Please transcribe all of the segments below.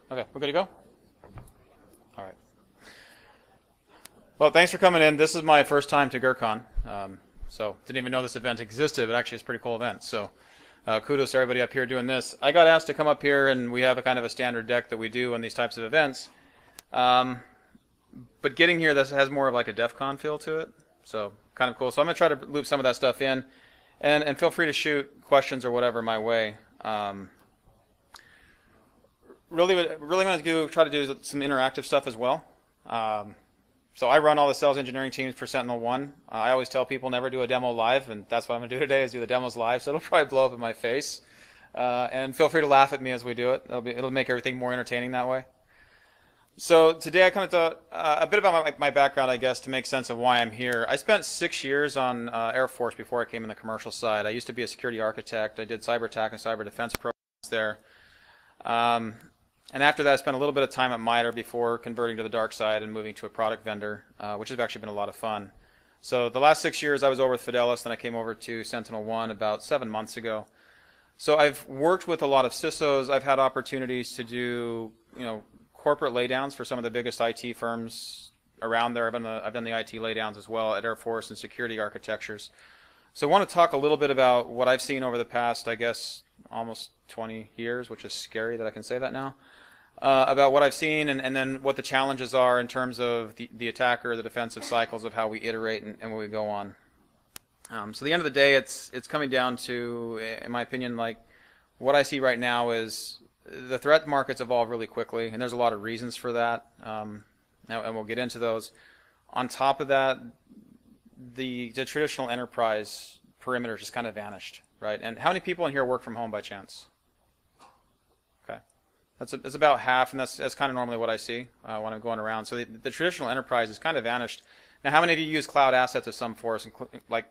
Okay, we're good to go? All right. Well, thanks for coming in. This is my first time to GrrCON. So didn't even know this event existed, but actually it's a pretty cool event. So kudos to everybody up here doing this. I got asked to come up here, and we have a kind of a standard deck that we do on these types of events. But getting here, this has more of like a DEF CON feel to it. So kind of cool. So I'm going to try to loop some of that stuff in. And feel free to shoot questions or whatever my way. Really want to try to do some interactive stuff as well. So I run all the sales engineering teams for SentinelOne. I always tell people never do a demo live, and that's what I'm going to do today is do the demos live. So it'll probably blow up in my face. And feel free to laugh at me as we do it. It'll make everything more entertaining that way. So today I kind of thought a bit about my background, I guess, to make sense of why I'm here. I spent 6 years on Air Force before I came in the commercial side. I used to be a security architect. I did cyber attack and cyber defense programs there. And after that, I spent a little bit of time at MITRE before converting to the dark side and moving to a product vendor, which has actually been a lot of fun. So the last 6 years I was over with Fidelis, then I came over to SentinelOne about 7 months ago. So I've worked with a lot of CISOs. I've had opportunities to do, corporate laydowns for some of the biggest IT firms around there. I've done the IT laydowns as well at Air Force and security architectures. So I want to talk a little bit about what I've seen over the past, I guess, almost 20 years, which is scary that I can say that now, about what I've seen and then what the challenges are in terms of the attacker, the defensive cycles of how we iterate and what we go on. So at the end of the day, it's coming down to, in my opinion, like what I see right now is the threat markets evolve really quickly, and there's a lot of reasons for that, and we'll get into those. On top of that, the traditional enterprise perimeter just kind of vanished, right? And how many people in here work from home by chance? Okay, that's about half, and that's kind of normally what I see when I'm going around. So the traditional enterprise has kind of vanished. Now, how many of you use cloud assets of some force, like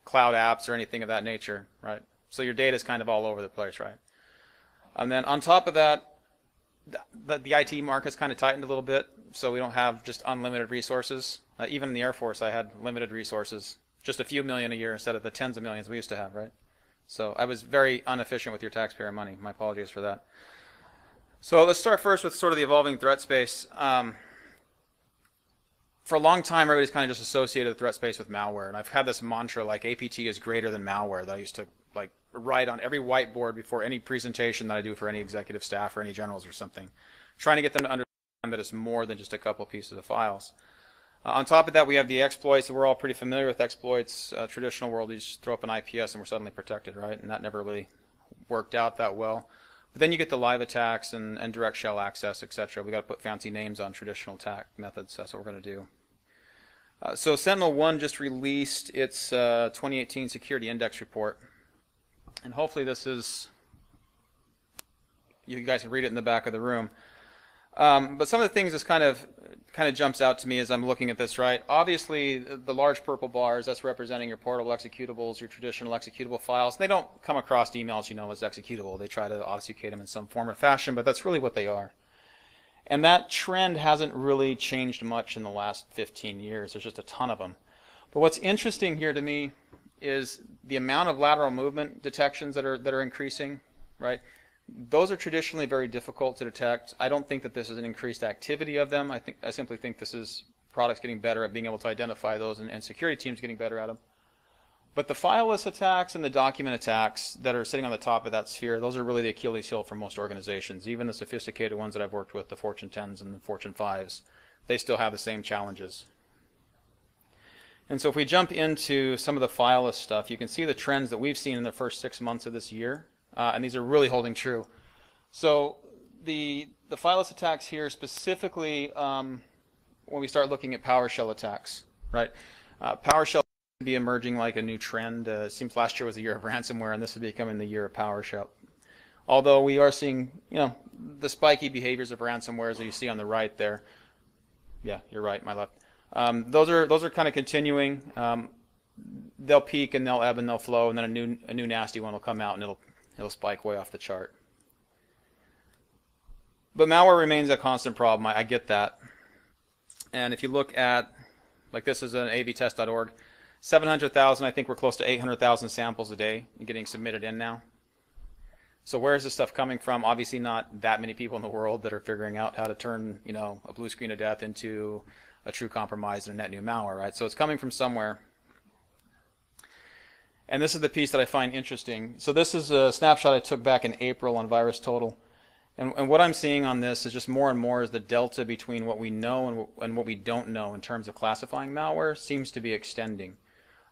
cloud apps or anything of that nature, right? So your data is kind of all over the place, right? And then on top of that, the IT market's kind of tightened a little bit, so we don't have just unlimited resources. Even in the Air Force, I had limited resources, just a few million a year instead of the tens of millions we used to have, right? So I was very inefficient with your taxpayer money. My apologies for that. So let's start first with sort of the evolving threat space. For a long time, everybody's kind of just associated the threat space with malware, and I've had this mantra like APT is greater than malware that I used to like write on every whiteboard before any presentation that I do for any executive staff or any generals or something, trying to get them to understand that it's more than just a couple pieces of files. On top of that, we have the exploits. We're all pretty familiar with exploits. Traditional world, you just throw up an IPS and we're suddenly protected, right? And that never really worked out that well. But then you get the live attacks and direct shell access, etc. We got to put fancy names on traditional attack methods. That's what we're going to do. So SentinelOne just released its 2018 Security Index report. And hopefully this is, you guys can read it in the back of the room. But some of the things this kind of jumps out to me as I'm looking at this, right? Obviously, the large purple bars, that's representing your portable executables, your traditional executable files. They don't come across emails, as executable. They try to obfuscate them in some form or fashion, but that's really what they are. And that trend hasn't really changed much in the last 15 years. There's just a ton of them. But what's interesting here to me is the amount of lateral movement detections that are increasing, right? Those are traditionally very difficult to detect. I don't think that this is an increased activity of them. I simply think this is products getting better at being able to identify those and security teams getting better at them. But the fileless attacks and the document attacks that are sitting on the top of that sphere, those are really the Achilles heel for most organizations. Even the sophisticated ones that I've worked with, the Fortune 10s and the Fortune 5s, they still have the same challenges. And so if we jump into some of the fileless stuff, you can see the trends that we've seen in the first 6 months of this year, and these are really holding true. So the fileless attacks here specifically, when we start looking at PowerShell attacks, right? PowerShell could be emerging like a new trend. It seems last year was the year of ransomware, and this is becoming the year of PowerShell. Although we are seeing, the spiky behaviors of ransomware as you see on the right there. Yeah, you're right, my left. Those are kind of continuing. They'll peak and they'll ebb and they'll flow, and then a new nasty one will come out and it'll spike way off the chart. But malware remains a constant problem. I get that. And if you look at, like this is an avtest.org, 700,000. I think we're close to 800,000 samples a day getting submitted in now. So where is this stuff coming from? Obviously not that many people in the world that are figuring out how to turn, you know, a blue screen of death into a true compromise and a net new malware, right? So it's coming from somewhere. And this is the piece that I find interesting. So this is a snapshot I took back in April on VirusTotal. And what I'm seeing on this is just more and more is the delta between what we know and what we don't know in terms of classifying malware seems to be extending.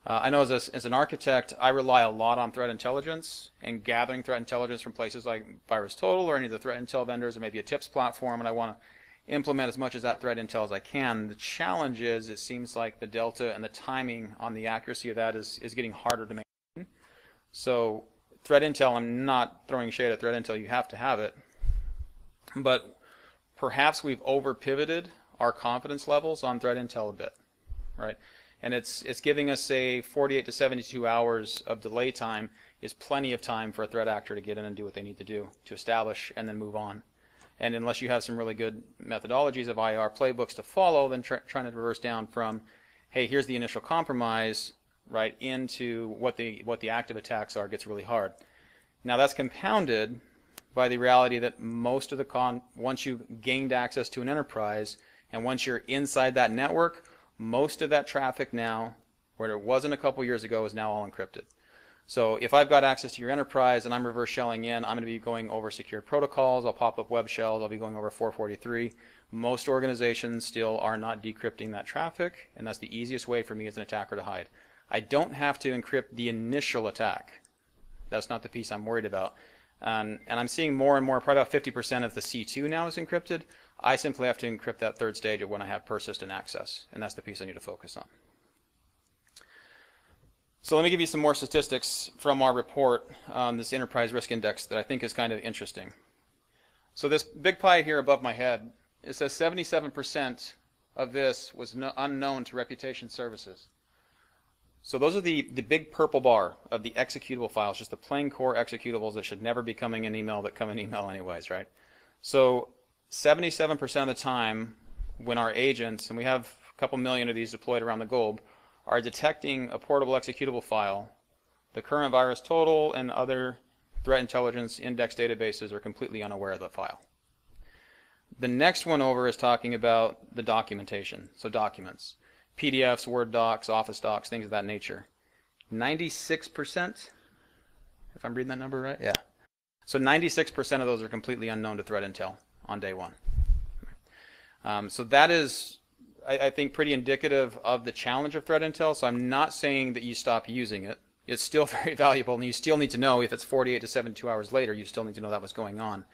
I know as an architect, I rely a lot on threat intelligence and gathering threat intelligence from places like VirusTotal or any of the threat intel vendors or maybe a tips platform, and I want to implement as much of that threat intel as I can. The challenge is it seems like the delta and the timing on the accuracy of that is getting harder to maintain. So threat intel, I'm not throwing shade at threat intel, you have to have it, but perhaps we've over pivoted our confidence levels on threat intel a bit, right? And it's giving us, say, 48 to 72 hours of delay time is plenty of time for a threat actor to get in and do what they need to do to establish and then move on. And unless you have some really good methodologies of IR playbooks to follow, then trying to reverse down from, hey, here's the initial compromise, right, into what the active attacks are gets really hard. Now that's compounded by the reality that most of the once you've gained access to an enterprise and once you're inside that network, most of that traffic now, where it wasn't a couple years ago, is now all encrypted. So if I've got access to your enterprise and I'm reverse shelling in, I'm going to be going over secured protocols, I'll pop up web shells, I'll be going over 443. Most organizations still are not decrypting that traffic, and that's the easiest way for me as an attacker to hide. I don't have to encrypt the initial attack. That's not the piece I'm worried about. And I'm seeing more and more, probably about 50% of the C2 now is encrypted. I simply have to encrypt that third stage of when I have persistent access, and that's the piece I need to focus on. So let me give you some more statistics from our report on this enterprise risk index that I think is kind of interesting. So this big pie here above my head, it says 77% of this was unknown to reputation services. So those are the big purple bar of the executable files, just the plain core executables that should never be coming in email that come in email anyways, right? So 77% of the time when our agents, and we have a couple million of these deployed around the globe, are detecting a portable executable file, the current VirusTotal and other threat intelligence index databases are completely unaware of the file. The next one over is talking about the documentation, so documents. PDFs, Word docs, Office docs, things of that nature. 96%, if I'm reading that number right? Yeah. So 96% of those are completely unknown to threat intel on day one. So that is, I think, pretty indicative of the challenge of threat intel. So I'm not saying that you stop using it. It's still very valuable, and you still need to know if it's 48 to 72 hours later, you still need to know that was going on.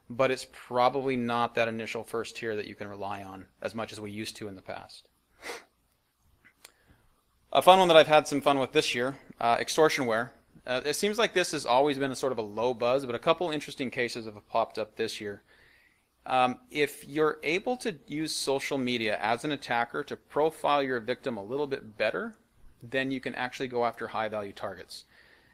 But it's probably not that initial first tier that you can rely on as much as we used to in the past. A fun one that I've had some fun with this year, extortionware. It seems like this has always been a sort of a low buzz, but a couple interesting cases have popped up this year. If you're able to use social media as an attacker to profile your victim a little bit better, then you can actually go after high-value targets.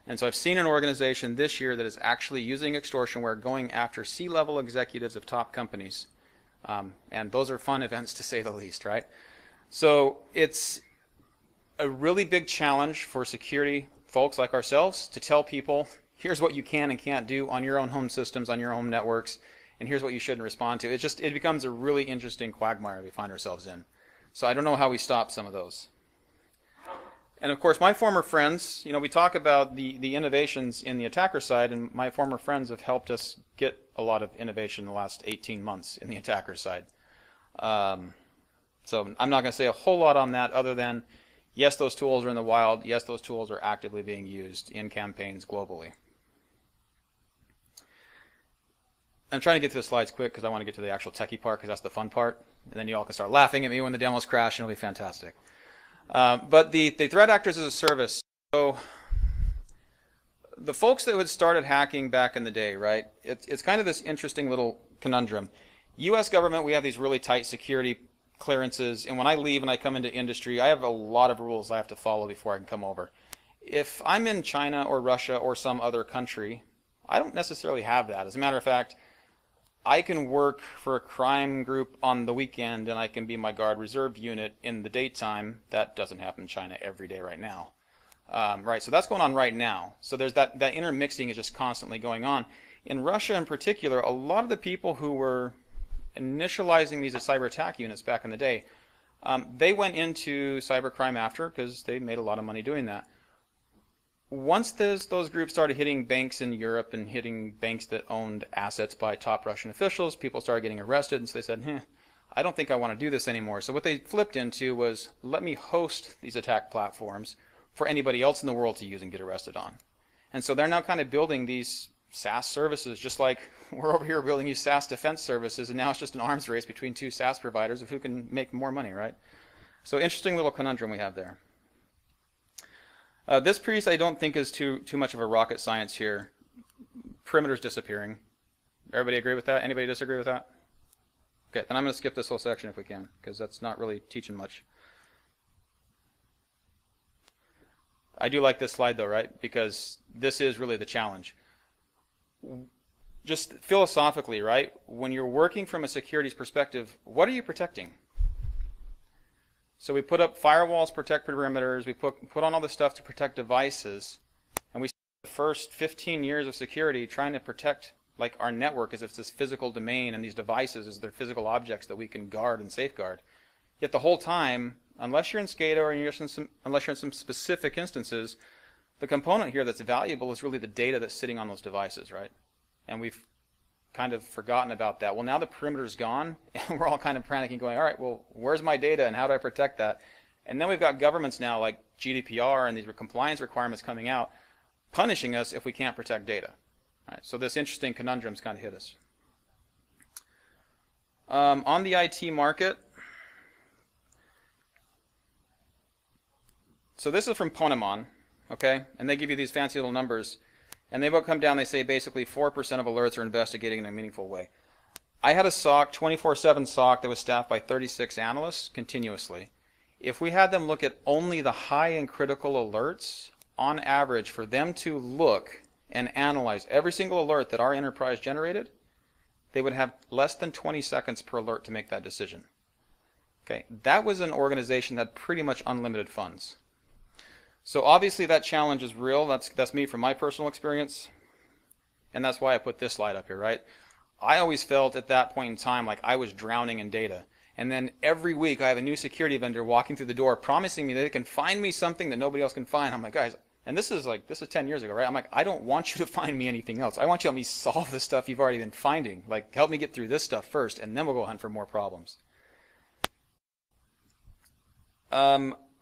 And so I've seen an organization this year that is actually using extortionware going after C-level executives of top companies. And those are fun events to say the least, right? So it's a really big challenge for security folks like ourselves to tell people, here's what you can and can't do on your own home systems, on your own networks, and here's what you shouldn't respond to. It becomes a really interesting quagmire we find ourselves in. So I don't know how we stop some of those. And of course, my former friends, you know, we talk about the innovations in the attacker side, and my former friends have helped us get a lot of innovation in the last 18 months in the attacker side. So I'm not going to say a whole lot on that other than, yes, those tools are in the wild. Yes, those tools are actively being used in campaigns globally. I'm trying to get to the slides quick because I want to get to the actual techie part because that's the fun part. And then you all can start laughing at me when the demos crash and it'll be fantastic. But the threat actors as a service. So the folks that had started hacking back in the day, right? It's kind of this interesting little conundrum. U.S. government, we have these really tight security clearances, and when I leave and I come into industry, I have a lot of rules I have to follow before I can come over. If I'm in China or Russia or some other country, I don't necessarily have that. As a matter of fact, I can work for a crime group on the weekend and I can be my guard reserve unit in the daytime. That doesn't happen in China every day right now. Right, so that's going on right now. So there's that intermixing is just constantly going on. In Russia in particular, a lot of the people who were initializing these as cyber attack units back in the day, they went into cybercrime after because they made a lot of money doing that. Once those groups started hitting banks in Europe and hitting banks that owned assets by top Russian officials, people started getting arrested, and so they said, I don't think I want to do this anymore. So what they flipped into was, let me host these attack platforms for anybody else in the world to use and get arrested on. And so they're now kind of building these SaaS services, just like we're over here building these SaaS defense services, and now it's just an arms race between two SaaS providers of who can make more money, right? So interesting little conundrum we have there. This piece I don't think is too much of a rocket science here. Perimeters disappearing. Everybody agree with that? Anybody disagree with that? Okay, then I'm going to skip this whole section if we can, because that's not really teaching much. I do like this slide though, right? Because this is really the challenge. Just philosophically, right? When you're working from a securities perspective, what are you protecting? So we put up firewalls, protect perimeters, we put on all this stuff to protect devices, and we spent the first 15 years of security trying to protect like our network as if it's this physical domain and these devices as they're physical objects that we can guard and safeguard. Yet the whole time, unless you're in SCADA or unless you're in some specific instances, the component here that's valuable is really the data that's sitting on those devices, right? And we've kind of forgotten about that. Well, now the perimeter's gone, and we're all kind of panicking, going, all right, well, where's my data and how do I protect that? And then we've got governments now like GDPR and these compliance requirements coming out, punishing us if we can't protect data. All right, so this interesting conundrum's kind of hit us. On the IT market, so this is from Ponemon, okay? And they give you these fancy little numbers. And they will come down, they say basically 4% of alerts are investigating in a meaningful way. I had a SOC, 24/7 SOC, that was staffed by 36 analysts continuously. If we had them look at only the high and critical alerts, on average, for them to look and analyze every single alert that our enterprise generated, they would have less than 20 seconds per alert to make that decision. Okay, that was an organization that had pretty much unlimited funds. So obviously that challenge is real. That's me from my personal experience. And that's why I put this slide up here, right? I always felt at that point in time like I was drowning in data. And then every week I have a new security vendor walking through the door promising me that they can find me something that nobody else can find. I'm like, guys, and this is 10 years ago, right? I'm like, I don't want you to find me anything else. I want you to help me solve the stuff you've already been finding. Like, help me get through this stuff first, and then we'll go hunt for more problems.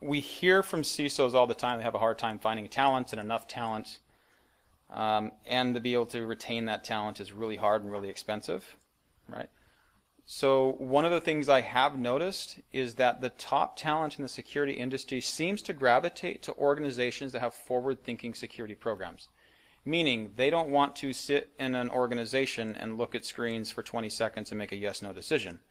We hear from CISOs all the time they have a hard time finding talent and enough talent, and to be able to retain that talent is really hard and really expensive, right? So one of the things I have noticed is that the top talent in the security industry seems to gravitate to organizations that have forward-thinking security programs, meaning they don't want to sit in an organization and look at screens for 20 seconds and make a yes-no decision.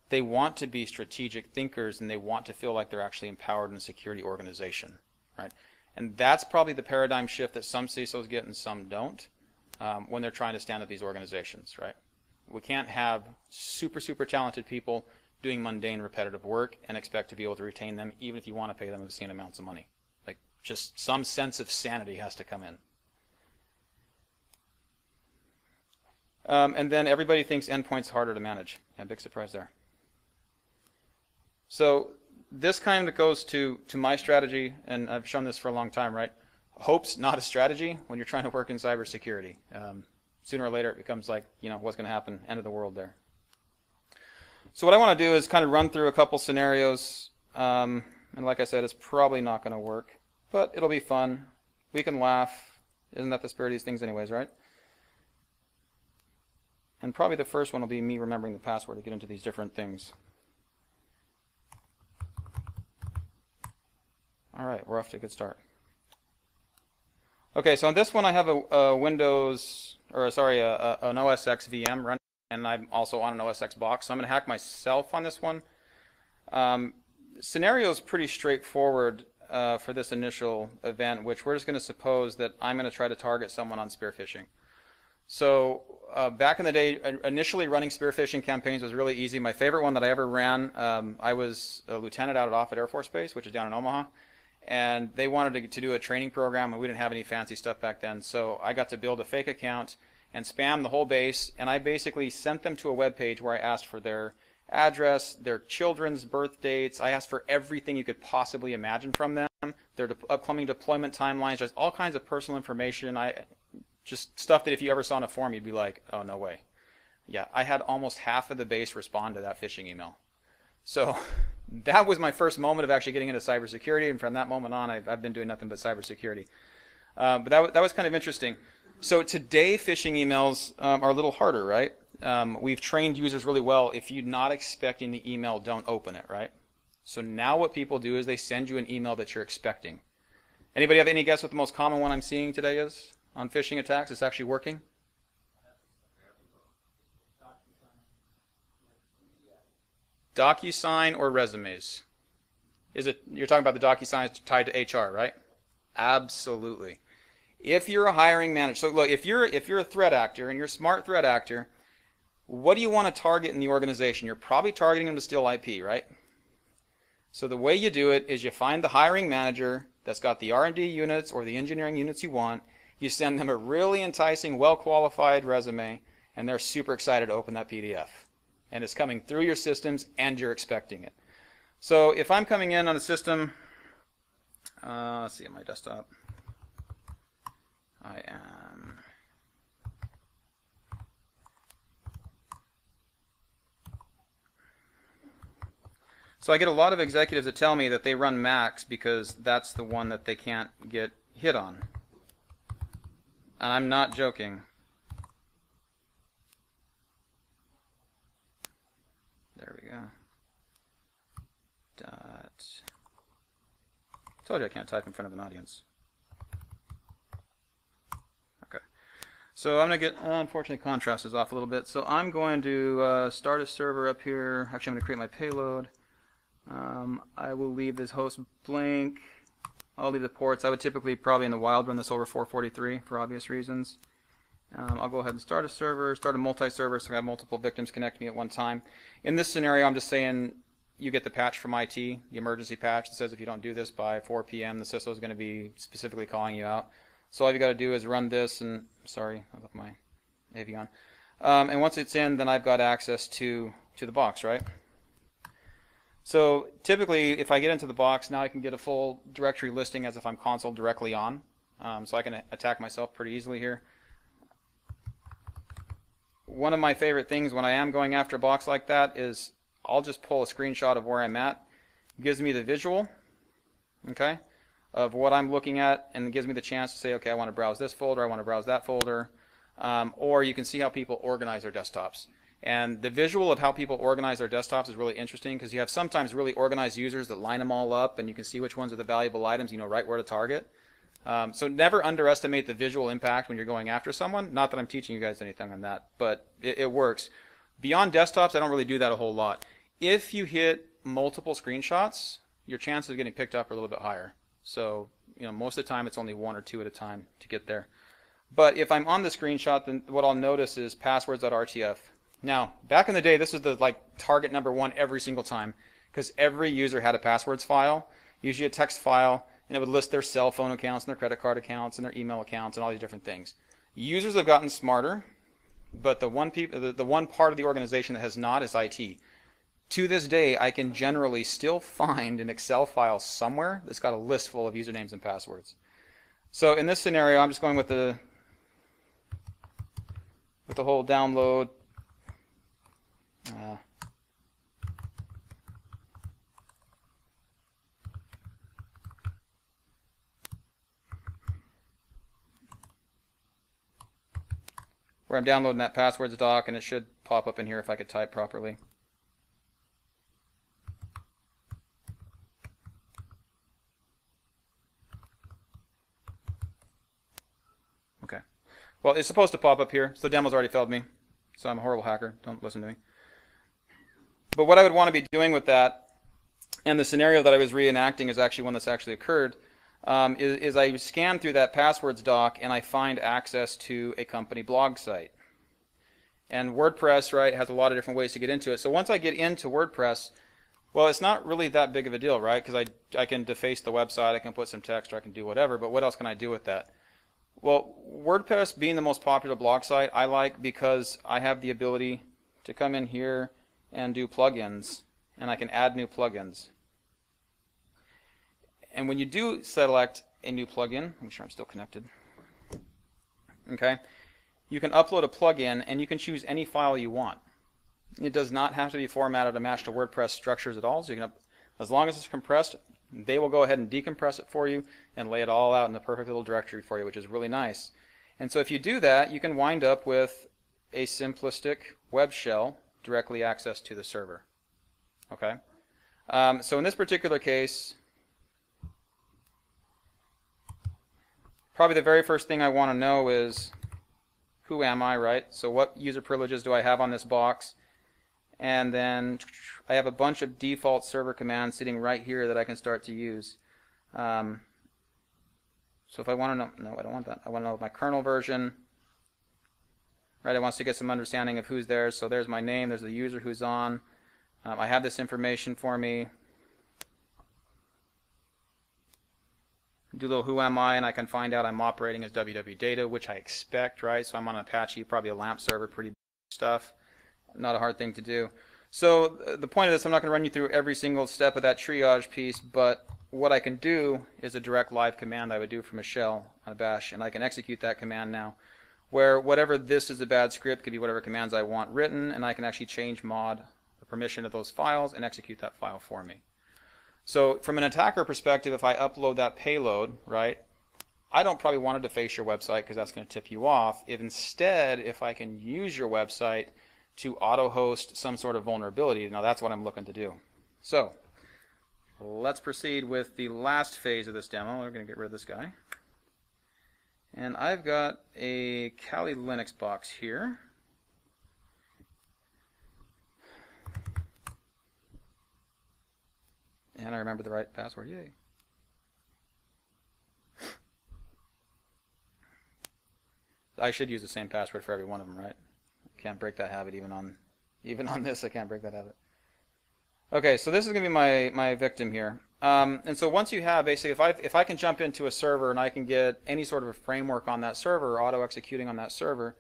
They want to be strategic thinkers, and they want to feel like they're actually empowered in a security organization, right? And that's probably the paradigm shift that some CISOs get and some don't when they're trying to stand up these organizations, right? We can't have super, super talented people doing mundane, repetitive work and expect to be able to retain them, even if you want to pay them obscene amounts of money. Like, just some sense of sanity has to come in. And then everybody thinks endpoint's harder to manage. Yeah, big surprise there. So this kind of goes to my strategy, and I've shown this for a long time, right? Hope's not a strategy when you're trying to work in cybersecurity. Sooner or later it becomes like, what's going to happen, end of the world there. So what I want to do is kind of run through a couple scenarios, and like I said, it's probably not going to work, but it'll be fun. We can laugh. Isn't that the spirit of these things anyways, right? And probably the first one will be me remembering the password to get into these different things. All right, we're off to a good start. Okay, so on this one I have a Windows, or sorry, an OS X VM running, and I'm also on an OS X box, so I'm going to hack myself on this one. Scenario is pretty straightforward for this initial event, which we're just going to suppose that I'm going to try to target someone on spear phishing. So back in the day, initially running spear phishing campaigns was really easy. My favorite one that I ever ran, I was a lieutenant out at Offutt Air Force Base, which is down in Omaha. And they wanted to do a training program, and we didn't have any fancy stuff back then. So I got to build a fake account and spam the whole base, and I basically sent them to a web page where I asked for their address, their children's birth dates. I asked for everything you could possibly imagine from them, their upcoming deployment timelines, just all kinds of personal information. Just stuff that if you ever saw in a form, you'd be like, oh, no way. Yeah, I had almost half of the base respond to that phishing email. So that was my first moment of actually getting into cybersecurity, and from that moment on, I've been doing nothing but cybersecurity. But that was kind of interesting. So today, phishing emails are a little harder, right? We've trained users really well. If you're not expecting the email, don't open it, right? So now what people do is they send you an email that you're expecting. Anybody have any guess what the most common one I'm seeing today is on phishing attacks? It's actually working? DocuSign or resumes? Is it, you're talking about the DocuSign tied to HR, right? Absolutely. If you're a hiring manager, so look, if you're a threat actor and you're a smart threat actor, what do you want to target in the organization? You're probably targeting them to steal IP, right? So the way you do it is you find the hiring manager that's got the R&D units or the engineering units you want. You send them a really enticing, well-qualified resume, and they're super excited to open that PDF. And it's coming through your systems, and you're expecting it. So if I'm coming in on a system, let's see, on my desktop, I am, so I get a lot of executives that tell me that they run Macs because that's the one that they can't get hit on. And I'm not joking. There we go. Told you I can't type in front of an audience. Okay. So I'm going to get, unfortunately, contrast is off a little bit. So I'm going to start a server up here. Actually, I'm going to create my payload. I will leave this host blank. I'll leave the ports. I would typically probably in the wild run this over 443 for obvious reasons. I'll go ahead and start a server, start a multi-server so I have multiple victims connect me at one time. In this scenario, I'm just saying you get the patch from IT, the emergency patch that says if you don't do this by 4 p.m., the CISO is going to be specifically calling you out. So all you got to do is run this, and sorry, I left my AV on. And once it's in, then I've got access to the box, right? So typically, if I get into the box, now I can get a full directory listing as if I'm console directly on. So I can attack myself pretty easily here. One of my favorite things when I am going after a box like that is I'll just pull a screenshot of where I'm at. It gives me the visual, okay, of what I'm looking at, and it gives me the chance to say, okay, I want to browse this folder, I want to browse that folder, or you can see how people organize their desktops. And the visual of how people organize their desktops is really interesting because you have sometimes really organized users that line them all up, and you can see which ones are the valuable items, you know right where to target. So never underestimate the visual impact when you're going after someone. Not that I'm teaching you guys anything on that, but it works. Beyond desktops, I don't really do that a whole lot. If you hit multiple screenshots, your chances of getting picked up are a little bit higher. So, you know, most of the time it's only one or two at a time to get there. But if I'm on the screenshot, then what I'll notice is passwords.rtf. Now, back in the day, this was the target number one every single time because every user had a passwords file, usually a text file, and it would list their cell phone accounts and their credit card accounts and their email accounts and all these different things. Users have gotten smarter, but the one part of the organization that has not is IT. To this day, I can generally still find an Excel file somewhere that's got a list full of usernames and passwords. So in this scenario, I'm just going with the whole download. Where I'm downloading that passwords doc, and it should pop up in here if I could type properly. Okay. Well, it's supposed to pop up here, so the demo's already failed me. So I'm a horrible hacker. Don't listen to me. But what I would want to be doing with that, and the scenario that I was reenacting is actually one that's actually occurred, is I scan through that passwords doc and I find access to a company blog site. And WordPress, right, has a lot of different ways to get into it. So once I get into WordPress, well, it's not really that big of a deal, right? Because I can deface the website, I can put some text, or I can do whatever, but what else can I do with that? Well, WordPress being the most popular blog site, I like because I have the ability to come in here and do plugins, and I can add new plugins. And when you do select a new plugin, make sure I'm still connected, okay, you can upload a plugin and you can choose any file you want. It does not have to be formatted to match the WordPress structures at all. So you can, as long as it's compressed, they will go ahead and decompress it for you and lay it all out in the perfect little directory for you, which is really nice. And so if you do that, you can wind up with a simplistic web shell directly accessed to the server. Okay. So in this particular case, probably the very first thing I want to know is, who am I, right? So what user privileges do I have on this box? And then I have a bunch of default server commands sitting right here that I can start to use. So if I want to know, no, I don't want that. I want to know my kernel version. Right, it wants to get some understanding of who's there. So there's my name, there's the user who's on. I have this information for me. Do a little who am I, and I can find out I'm operating as www.data, which I expect, right? So I'm on Apache, probably a LAMP server, pretty stuff. Not a hard thing to do. So the point of this, I'm not going to run you through every single step of that triage piece, but what I can do is a direct live command I would do from a shell on a bash, and I can execute that command now, where whatever this is a bad script could be whatever commands I want written, and I can actually change mod the permission of those files and execute that file for me. So from an attacker perspective, if I upload that payload, right, I don't probably want to deface your website because that's going to tip you off. If I can use your website to auto-host some sort of vulnerability, now that's what I'm looking to do. So let's proceed with the last phase of this demo. We're going to get rid of this guy. And I've got a Kali Linux box here. And I remember the right password, yay. I should use the same password for every one of them, right? Can't break that habit even on this. I can't break that habit. Okay, so this is going to be my victim here. And so once you have, basically, if I can jump into a server and I can get any sort of a framework on that server, auto-executing on that server,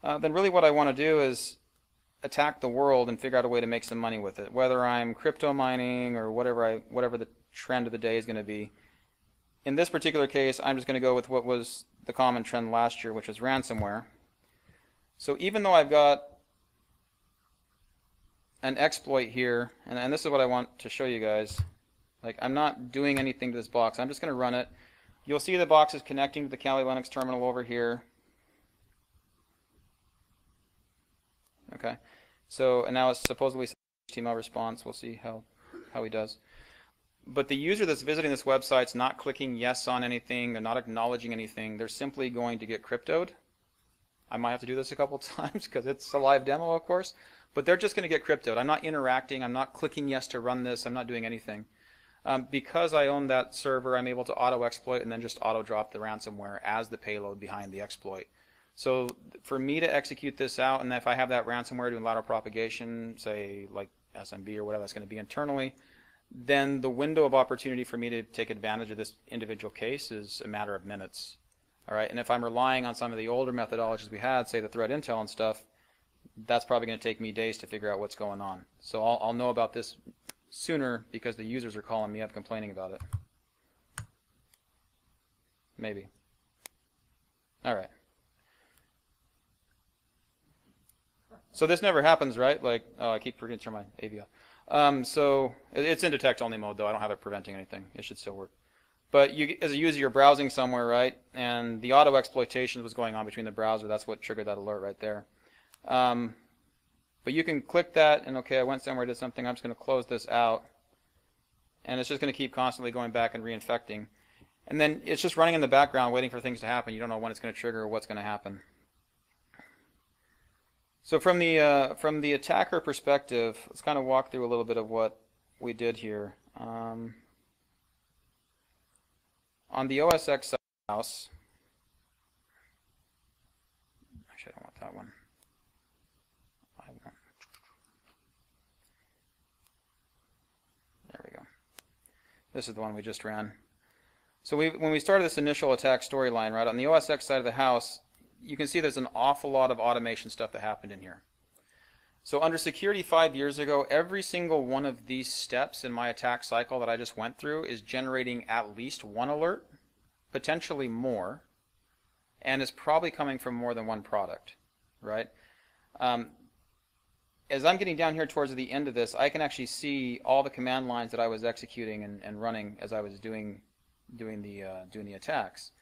then really what I want to do is attack the world and figure out a way to make some money with it, whether I'm crypto mining or whatever the trend of the day is going to be. In this particular case, I'm just going to go with what was the common trend last year, which was ransomware. So even though I've got an exploit here, and this is what I want to show you guys, like I'm not doing anything to this box, I'm just going to run it. You'll see the box is connecting to the Kali Linux terminal over here. Okay, so and now it's supposedly HTML response. We'll see how he does. But the user that's visiting this website's not clicking yes on anything, they're not acknowledging anything, they're simply going to get cryptoed. I might have to do this a couple times because it's a live demo, of course, but they're just going to get cryptoed. I'm not interacting, I'm not clicking yes to run this, I'm not doing anything. Because I own that server, I'm able to auto-exploit and then just auto-drop the ransomware as the payload behind the exploit. So for me to execute this out, and if I have that ransomware doing lateral propagation, say like SMB or whatever that's going to be internally, then the window of opportunity for me to take advantage of this individual case is a matter of minutes. All right, and if I'm relying on some of the older methodologies we had, say the threat intel and stuff, that's probably going to take me days to figure out what's going on. So I'll know about this sooner because the users are calling me up complaining about it. Maybe. All right. So this never happens, right? Like, oh, I keep forgetting to turn my AV off. So it's in detect only mode, though. I don't have it preventing anything. It should still work. But you, as a user, you're browsing somewhere, right? And the auto exploitation was going on between the browser. That's what triggered that alert right there. But you can click that, and okay, I went somewhere, did something. I'm just going to close this out. And it's just going to keep constantly going back and reinfecting. And then it's just running in the background, waiting for things to happen. You don't know when it's going to trigger or what's going to happen. So from the attacker perspective, let's kind of walk through a little bit of what we did here. On the OS X house, actually I don't want that one. There we go. This is the one we just ran. So when we started this initial attack storyline, right, on the OS X side of the house, you can see there's an awful lot of automation stuff that happened in here. So under security 5 years ago, every single one of these steps in my attack cycle that I just went through is generating at least one alert, potentially more, and is probably coming from more than one product, right? As I'm getting down here towards the end of this, I can actually see all the command lines that I was executing and running as I was doing the attacks.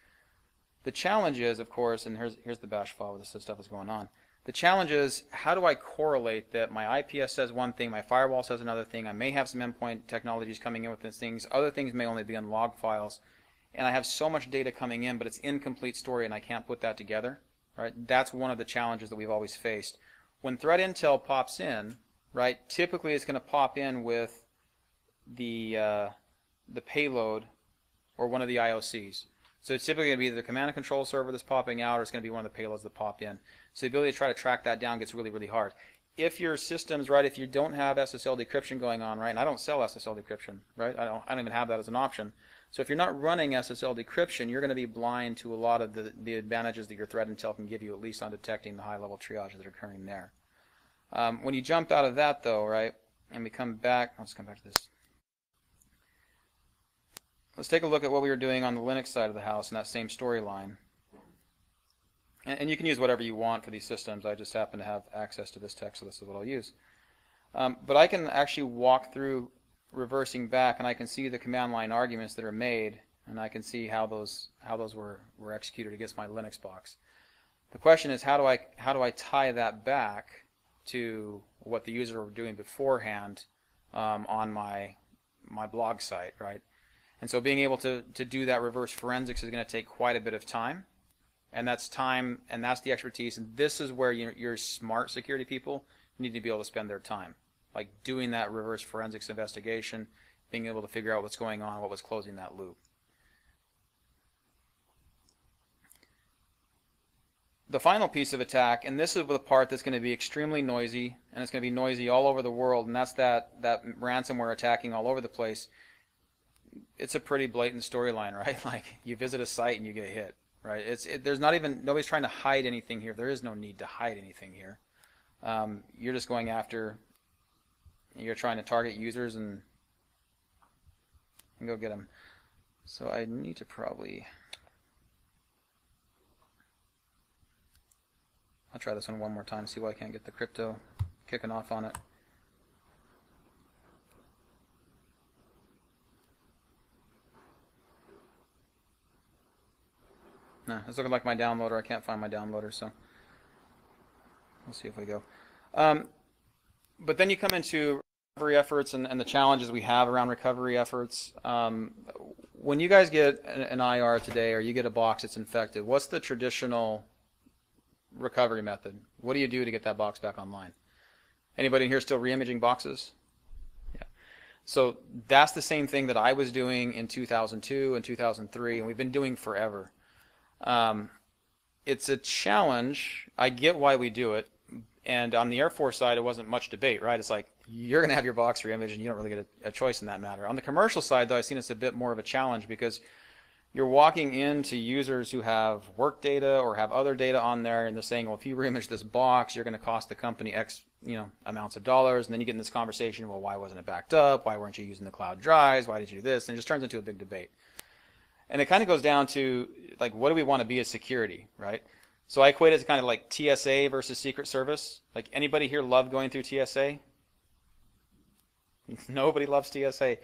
The challenge is, of course, and here's the bash file where this stuff is going on. The challenge is, how do I correlate that my IPS says one thing, my firewall says another thing, I may have some endpoint technologies coming in with these things, other things may only be in log files, and I have so much data coming in, but it's incomplete story and I can't put that together, right? That's one of the challenges that we've always faced. When threat intel pops in, right, typically it's going to pop in with the payload or one of the IOCs. So it's typically going to be the command and control server that's popping out, or it's going to be one of the payloads that pop in. So the ability to try to track that down gets really, really hard. If your system's right, if you don't have SSL decryption going on, right, and I don't sell SSL decryption, right, I don't even have that as an option. So if you're not running SSL decryption, you're going to be blind to a lot of the advantages that your threat intel can give you, at least on detecting the high-level triage that are occurring there. When you jump out of that, though, right, and we come back, let's come back to this. Let's take a look at what we were doing on the Linux side of the house in that same storyline. And you can use whatever you want for these systems. I just happen to have access to this text, so this is what I'll use. But I can actually walk through reversing back, and I can see the command line arguments that are made, and I can see how those were executed against my Linux box. The question is, how do I tie that back to what the user were doing beforehand on my blog site, right? And so being able to do that reverse forensics is going to take quite a bit of time, and that's time, and that's the expertise, and this is where your smart security people need to be able to spend their time, like doing that reverse forensics investigation, being able to figure out what's going on, what was closing that loop. The final piece of attack, and this is the part that's going to be extremely noisy, and it's going to be noisy all over the world, and that's that ransomware attacking all over the place. It's a pretty blatant storyline, right? Like, you visit a site and you get hit, right? There's not even, nobody's trying to hide anything here. There is no need to hide anything here. You're just going after, you're trying to target users and go get them. So I need to probably, I'll try this one more time, see why I can't get the crypto kicking off on it. No, it's looking like my downloader. I can't find my downloader, so we'll see if we go. But then you come into recovery efforts and the challenges we have around recovery efforts. When you guys get an IR today, or you get a box that's infected, what's the traditional recovery method? What do you do to get that box back online? Anybody in here still re-imaging boxes? Yeah. So that's the same thing that I was doing in 2002 and 2003, and we've been doing forever. It's a challenge. I get why we do it, and on the Air Force side, it wasn't much debate, right? It's like, you're going to have your box re-imaged, and you don't really get a choice in that matter. On the commercial side, though, I've seen it's a bit more of a challenge, because you're walking into users who have work data or have other data on there, and they're saying, well, if you re-image this box, you're going to cost the company X, amounts of dollars, and then you get in this conversation, well, why wasn't it backed up? Why weren't you using the cloud drives? Why did you do this? And it just turns into a big debate. And it kind of goes down to, like, what do we want to be as security, right? So I equate it to kind of like TSA versus Secret Service. Like, anybody here love going through TSA? Nobody loves TSA.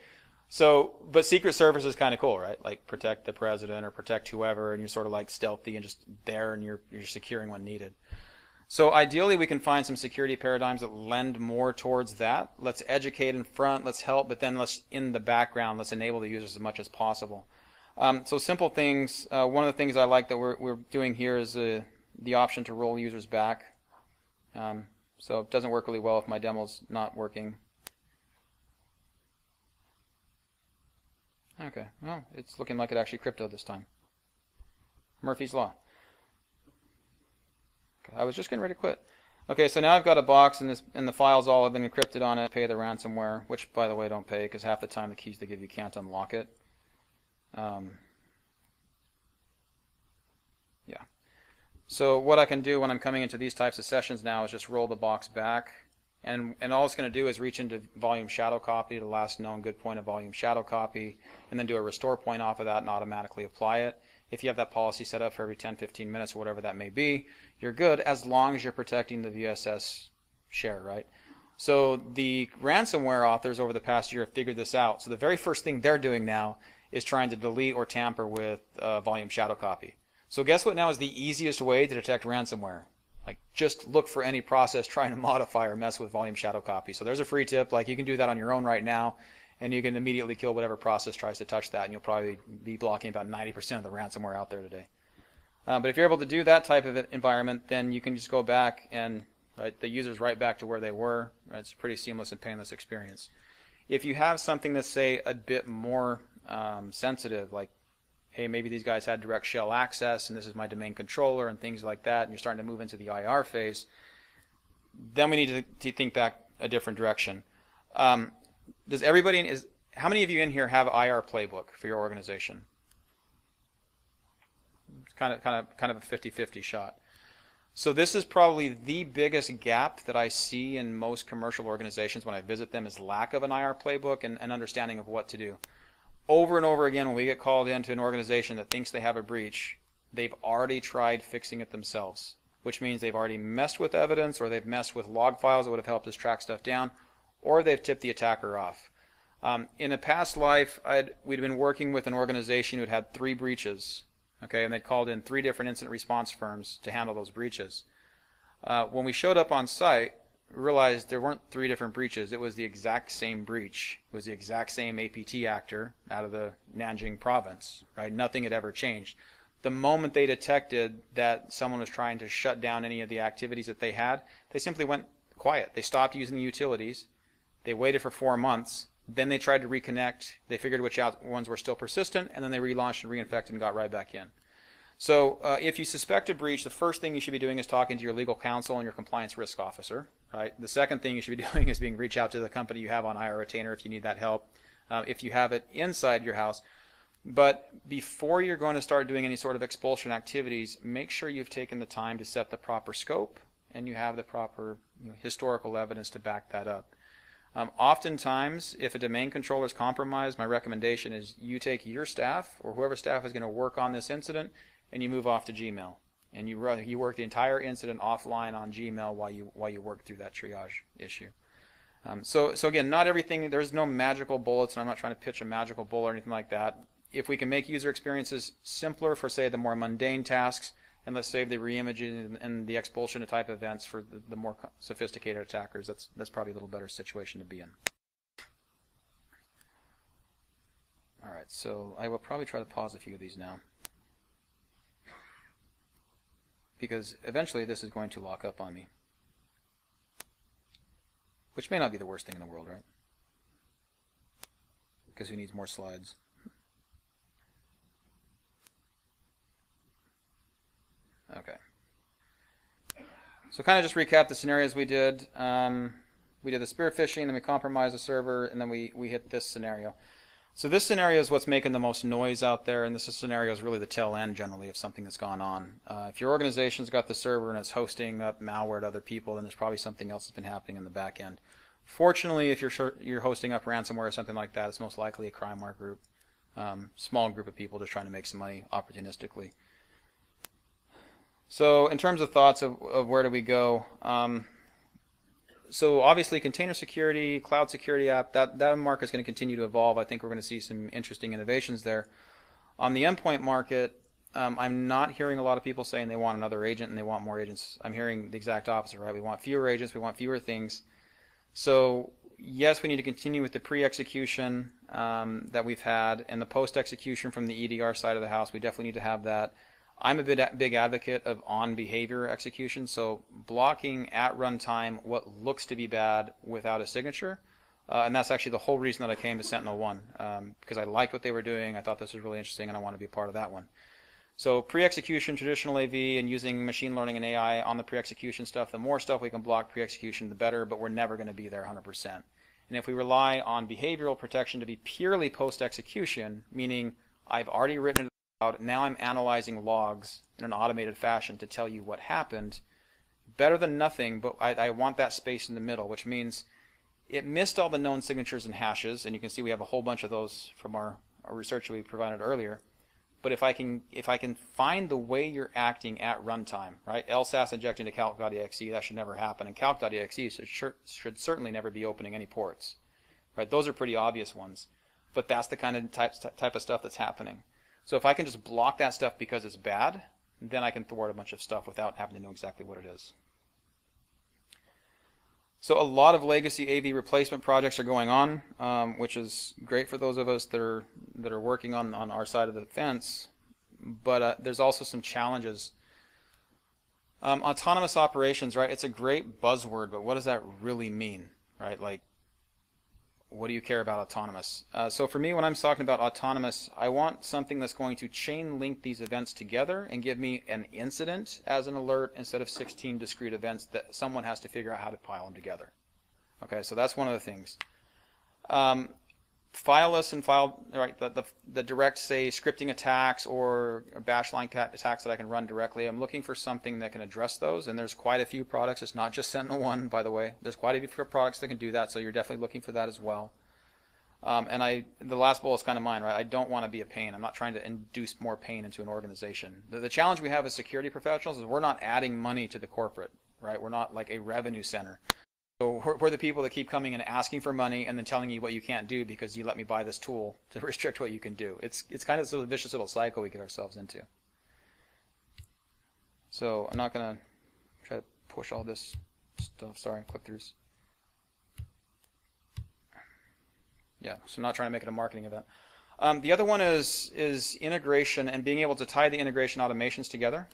So, but Secret Service is kind of cool, right? Like, protect the president or protect whoever, and you're sort of like stealthy and just there, and you're securing when needed. So ideally, we can find some security paradigms that lend more towards that. Let's educate in front, let's help, but then let's, in the background, let's enable the users as much as possible. So simple things. One of the things I like that we're doing here is the option to roll users back. So it doesn't work really well if my demo's not working. Okay, well, it's looking like it actually cryptoed this time. Murphy's Law. Okay, I was just getting ready to quit. Okay, so now I've got a box, and the files all have been encrypted on it. Pay the ransomware, which, by the way, don't pay, because half the time the keys they give you can't unlock it. Yeah. So what I can do when I'm coming into these types of sessions now is just roll the box back, and all it's going to do is reach into volume shadow copy, the last known good point of volume shadow copy, and then do a restore point off of that and automatically apply it. If you have that policy set up for every 10-15 minutes or whatever that may be, you're good as long as you're protecting the VSS share, right? So the ransomware authors over the past year have figured this out. So the very first thing they're doing now is trying to delete or tamper with volume shadow copy. So guess what now is the easiest way to detect ransomware? Like, just look for any process trying to modify or mess with volume shadow copy. So there's a free tip. Like, you can do that on your own right now, and you can immediately kill whatever process tries to touch that, and you'll probably be blocking about 90% of the ransomware out there today. But if you're able to do that type of environment, then you can just go back and the user's right back to where they were. Right? It's a pretty seamless and painless experience. If you have something that's, say, a bit more sensitive, like, hey, maybe these guys had direct shell access and this is my domain controller and things like that, and you're starting to move into the IR phase, then we need to think back a different direction. Does everybody, how many of you in here have IR playbook for your organization? It's kind of a 50-50 shot. So this is probably the biggest gap that I see in most commercial organizations when I visit them, is lack of an IR playbook and understanding of what to do. Over and over again, when we get called into an organization that thinks they have a breach, they've already tried fixing it themselves, which means they've already messed with evidence, or they've messed with log files that would have helped us track stuff down, or they've tipped the attacker off. In a past life, we'd been working with an organization who had 3 breaches, okay, and they'd called in 3 different incident response firms to handle those breaches. When we showed up on site, we realized there weren't 3 different breaches. It was the exact same breach. It was the exact same APT actor out of the Nanjing province, right? Nothing had ever changed. The moment they detected that someone was trying to shut down any of the activities that they had, they simply went quiet. They stopped using the utilities. They waited for 4 months. Then they tried to reconnect. They figured which ones were still persistent, and then they relaunched and reinfected and got right back in. So if you suspect a breach, the first thing you should be doing is talking to your legal counsel and your compliance risk officer. Right? The second thing you should be doing is reach out to the company you have on IR Retainer if you need that help, if you have it inside your house. But before you're going to start doing any sort of expulsion activities, make sure you've taken the time to set the proper scope and you have the proper historical evidence to back that up. Oftentimes, if a domain controller is compromised, my recommendation is you take your staff or whoever staff is going to work on this incident and you move off to Gmail. And you work the entire incident offline on Gmail while you work through that triage issue. So again, not everything, there's no magical bullets, and I'm not trying to pitch a magical bullet or anything like that. If we can make user experiences simpler for, say, the more mundane tasks, and let's save the reimaging and the expulsion of type events for the more sophisticated attackers, that's probably a little better situation to be in. All right, so I will probably try to pause a few of these now, because eventually this is going to lock up on me, which may not be the worst thing in the world, right? Because who needs more slides? Okay. So kind of just recap the scenarios we did. We did the spear phishing, then we compromised the server, and then we hit this scenario. So this scenario is what's making the most noise out there, and this scenario is really the tail end generally of something that's gone on. If your organization's got the server and it's hosting up malware to other people, then there's probably something else that's been happening in the back end. Fortunately, if you're hosting up ransomware or something like that, it's most likely a crime-ware group, small group of people just trying to make some money opportunistically. So in terms of thoughts of where do we go, so obviously container security, cloud security app, that market is going to continue to evolve. I think we're going to see some interesting innovations there. On the endpoint market, I'm not hearing a lot of people saying they want another agent and they want more agents. I'm hearing the exact opposite, right? We want fewer agents, we want fewer things. So yes, we need to continue with the pre-execution that we've had, and the post-execution from the EDR side of the house. We definitely need to have that. I'm a big advocate of on-behavior execution, so blocking at runtime what looks to be bad without a signature. And that's actually the whole reason that I came to Sentinel-1, because I liked what they were doing. I thought this was really interesting, and I want to be a part of that one. So pre-execution, traditional AV, and using machine learning and AI on the pre-execution stuff. The more stuff we can block pre-execution, the better, but we're never going to be there 100%. And if we rely on behavioral protection to be purely post-execution, meaning I've already written it now I'm analyzing logs in an automated fashion to tell you what happened. Better than nothing, but I want that space in the middle, which means it missed all the known signatures and hashes, and you can see we have a whole bunch of those from our research we provided earlier. But if I can find the way you're acting at runtime, right? LSAS injecting to calc.exe, that should never happen, and calc.exe should certainly never be opening any ports, right? Those are pretty obvious ones, but that's the kind of type of stuff that's happening. So if I can just block that stuff because it's bad, then I can thwart a bunch of stuff without having to know exactly what it is. So a lot of legacy AV replacement projects are going on, which is great for those of us that are working on our side of the fence. But there's also some challenges. Autonomous operations, right? It's a great buzzword, but what does that really mean, right? Like, what do you care about autonomous? So for me, when I'm talking about autonomous, I want something that's going to chain link these events together and give me an incident as an alert instead of 16 discrete events that someone has to figure out how to pile them together. Okay, so that's one of the things. Fileless and right, the direct, say, scripting attacks or bash line attacks that I can run directly. I'm looking for something that can address those, and there's quite a few products. It's not just Sentinel-1, by the way. There's quite a few products that can do that, so you're definitely looking for that as well. And the last bullet is kind of mine, right? I don't want to be a pain. I'm not trying to induce more pain into an organization. The challenge we have as security professionals is we're not adding money to the corporate, right? We're not like a revenue center. So we're the people that keep coming and asking for money and then telling you what you can't do because you let me buy this tool to restrict what you can do. It's kind of a vicious little cycle we get ourselves into. So I'm not going to try to push all this stuff. Sorry, click-throughs. Yeah, so I'm not trying to make it a marketing event. The other one is integration and being able to tie the integration automations together.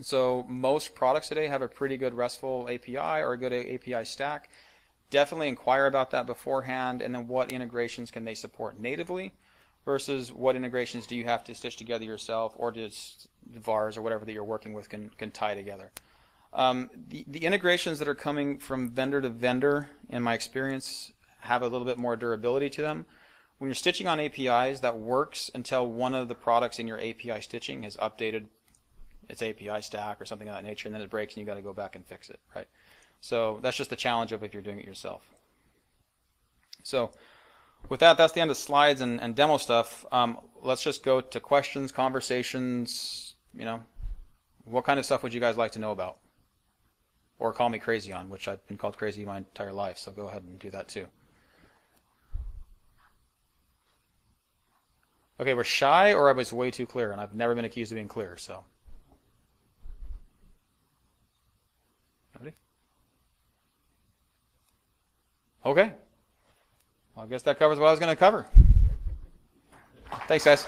So most products today have a pretty good RESTful API or a good API stack. Definitely inquire about that beforehand, and then what integrations can they support natively versus what integrations do you have to stitch together yourself, or does VARs or whatever that you're working with can tie together. The integrations that are coming from vendor to vendor, in my experience, have a little bit more durability to them. When you're stitching on APIs, that works until one of the products in your API stitching has updated its API stack or something of that nature, and then it breaks and you got to go back and fix it, right? So that's just the challenge of if you're doing it yourself. So with that, that's the end of slides and demo stuff. Let's just go to questions, conversations. You know, what kind of stuff would you guys like to know about? Or call me crazy on, which I've been called crazy my entire life, so go ahead and do that too. Okay, we're shy, or I was way too clear, and I've never been accused of being clear, so. Nobody? Okay. Well, I guess that covers what I was going to cover. Thanks, guys.